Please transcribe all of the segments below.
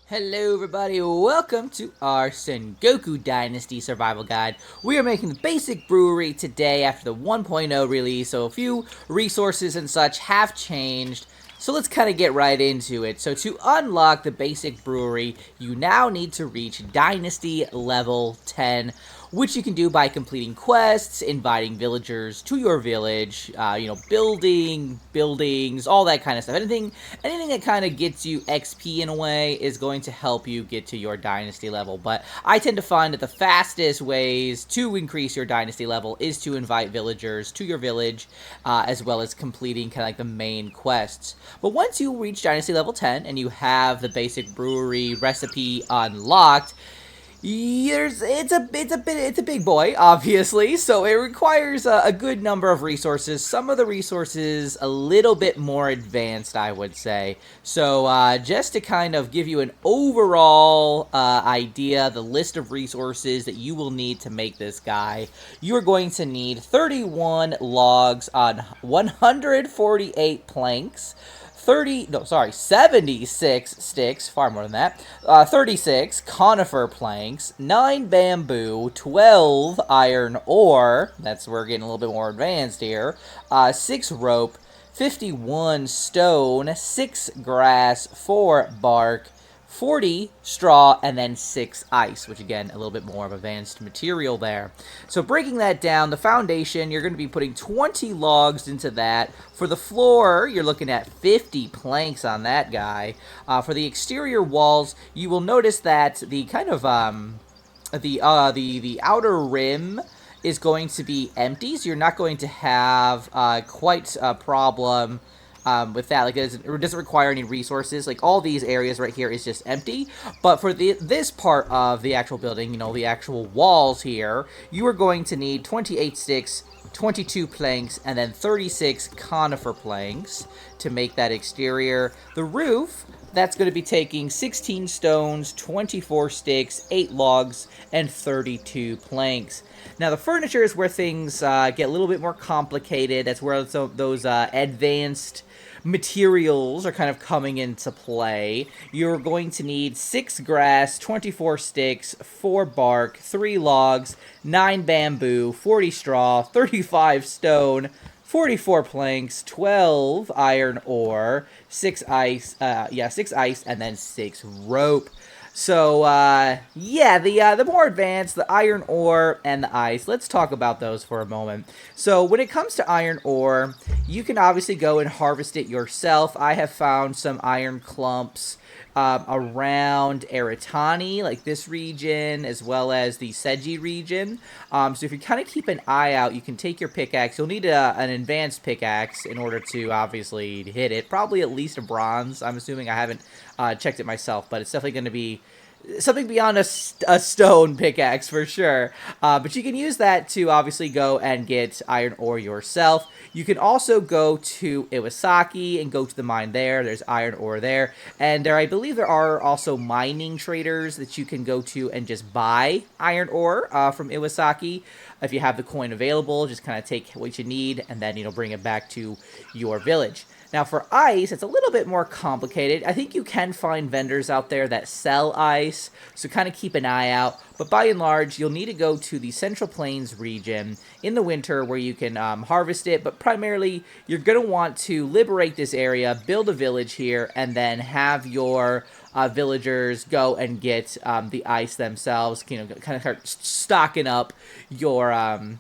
Hello everybody, welcome to our Sengoku Dynasty Survival Guide. We are making the basic brewery today after the 1.0 release, so a few resources and such have changed. So let's kind of get right into it. So to unlock the basic brewery, you now need to reach Dynasty level 10, which you can do by completing quests, inviting villagers to your village, building buildings, all that kind of stuff. Anything that kind of gets you XP in a way is going to help you get to your dynasty level. But I tend to find that the fastest ways to increase your dynasty level is to invite villagers to your village, as well as completing kind of like the main quests. But once you reach dynasty level 10 and you have the basic brewery recipe unlocked, it's a big boy, obviously, so it requires a good number of resources. Some of the resources a little bit more advanced, I would say. So just to kind of give you an overall idea, the list of resources that you will need to make this guy, you are going to need 31 logs on 148 planks. 76 sticks, far more than that, 36 conifer planks, 9 bamboo, 12 iron ore, that's where we're getting a little bit more advanced here, 6 rope, 51 stone, 6 grass, 4 bark, 40 straw, and then 6 ice, which again, a little bit more of advanced material there. So breaking that down, the foundation, you're going to be putting 20 logs into that. For the floor, you're looking at 50 planks on that guy. For the exterior walls, you will notice that the kind of, the outer rim is going to be empty, so you're not going to have quite a problem with that. Like, it doesn't require any resources. Like, all these areas right here is just empty. But for this part of the actual building, the actual walls here, you are going to need 28 sticks, 22 planks, and then 36 conifer planks to make that exterior. The roof, that's going to be taking 16 stones, 24 sticks, 8 logs, and 32 planks. Now, the furniture is where things get a little bit more complicated. That's where those advanced materials are kind of coming into play. You're going to need 6 grass, 24 sticks, 4 bark, 3 logs, 9 bamboo, 40 straw, 35 stone, 44 planks, 12 iron ore, 6 ice, 6 ice, and then 6 rope. So, the more advanced, the iron ore and the ice, let's talk about those for a moment. So, when it comes to iron ore, you can obviously go and harvest it yourself. I have found some iron clumps around Eritani, like this region, as well as the Seji region. So if you kind of keep an eye out, you can take your pickaxe. You'll need an advanced pickaxe in order to obviously hit it. Probably at least a bronze. I'm assuming. I haven't checked it myself, but it's definitely going to be something beyond a stone pickaxe for sure. But you can use that to obviously go and get iron ore yourself. You can also go to Iwasaki and go to the mine there. There's iron ore there. And I believe there are also mining traders that you can go to and just buy iron ore from Iwasaki. If you have the coin available, just kind of take what you need and then, bring it back to your village. Now, for ice, it's a little bit more complicated. I think you can find vendors out there that sell ice, so kind of keep an eye out. But by and large, you'll need to go to the Central Plains region in the winter where you can harvest it. But primarily, you're going to want to liberate this area, build a village here, and then have your villagers go and get the ice themselves, kind of start stocking up your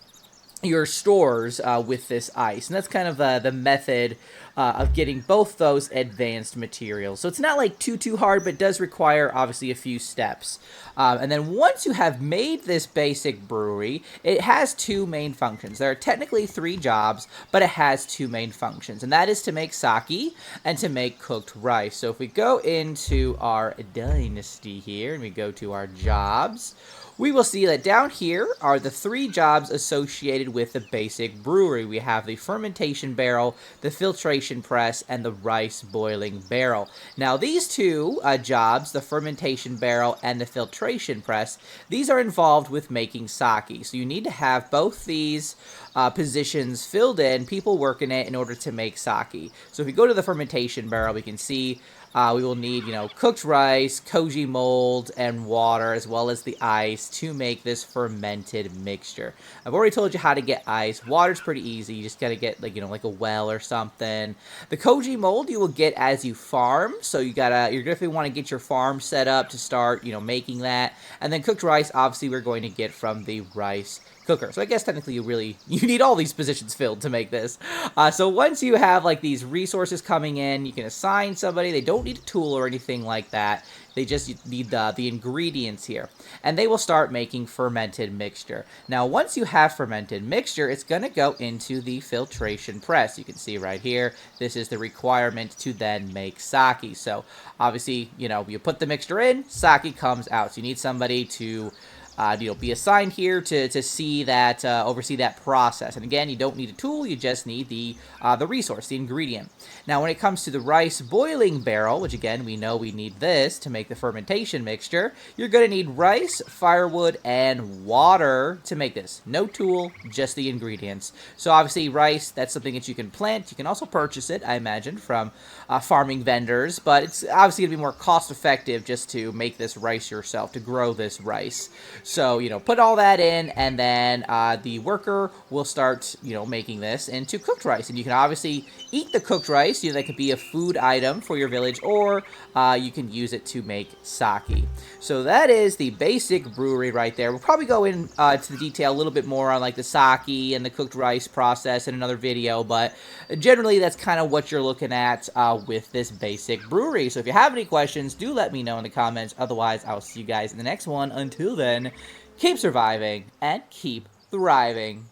stores with this ice. And that's kind of the method of getting both those advanced materials. So it's not like too hard, but it does require obviously a few steps. And then once you have made this basic brewery, it has 2 main functions. There are technically 3 jobs, but it has 2 main functions, and that is to make sake and to make cooked rice. So if we go into our dynasty here and we go to our jobs, we will see that down here are the 3 jobs associated with the basic brewery. We have the fermentation barrel, the filtration press, and the rice boiling barrel. Now, these 2 jobs, the fermentation barrel and the filtration press, these are involved with making sake. So you need to have both these positions filled in, people working it in order to make sake. So if we go to the fermentation barrel, we can see We will need, cooked rice, koji mold, and water, as well as the ice to make this fermented mixture. I've already told you how to get ice. Water's pretty easy. You just gotta get, like a well or something. The koji mold you will get as you farm, so you're definitely want to get your farm set up to start, making that. And then cooked rice, obviously, we're going to get from the rice cooker. So I guess technically you need all these positions filled to make this. So once you have like these resources coming in, you can assign somebody. They don't need a tool or anything like that. They just need the ingredients here. And they will start making fermented mixture. Now, once you have fermented mixture, it's going to go into the filtration press. You can see right here, this is the requirement to then make sake. So, obviously, you put the mixture in, sake comes out. So you need somebody to be assigned here to see that, oversee that process. And again, you don't need a tool, you just need the resource, the ingredient. Now, when it comes to the rice boiling barrel, which again, we know we need this to make the fermentation mixture, you're going to need rice, firewood, and water to make this. No tool, just the ingredients. So obviously, rice, that's something that you can plant. You can also purchase it, I imagine, from farming vendors, but it's obviously going to be more cost-effective just to make this rice yourself, to grow this rice. So, put all that in, and then the worker will start, making this into cooked rice. And you can obviously eat the cooked rice. That could be a food item for your village, or you can use it to make sake. So that is the basic brewery right there. We'll probably go into the detail a little bit more on like the sake and the cooked rice process in another video, but generally that's kind of what you're looking at with this basic brewery. So if you have any questions, do let me know in the comments. Otherwise, I'll see you guys in the next one. Until then, keep surviving and keep thriving.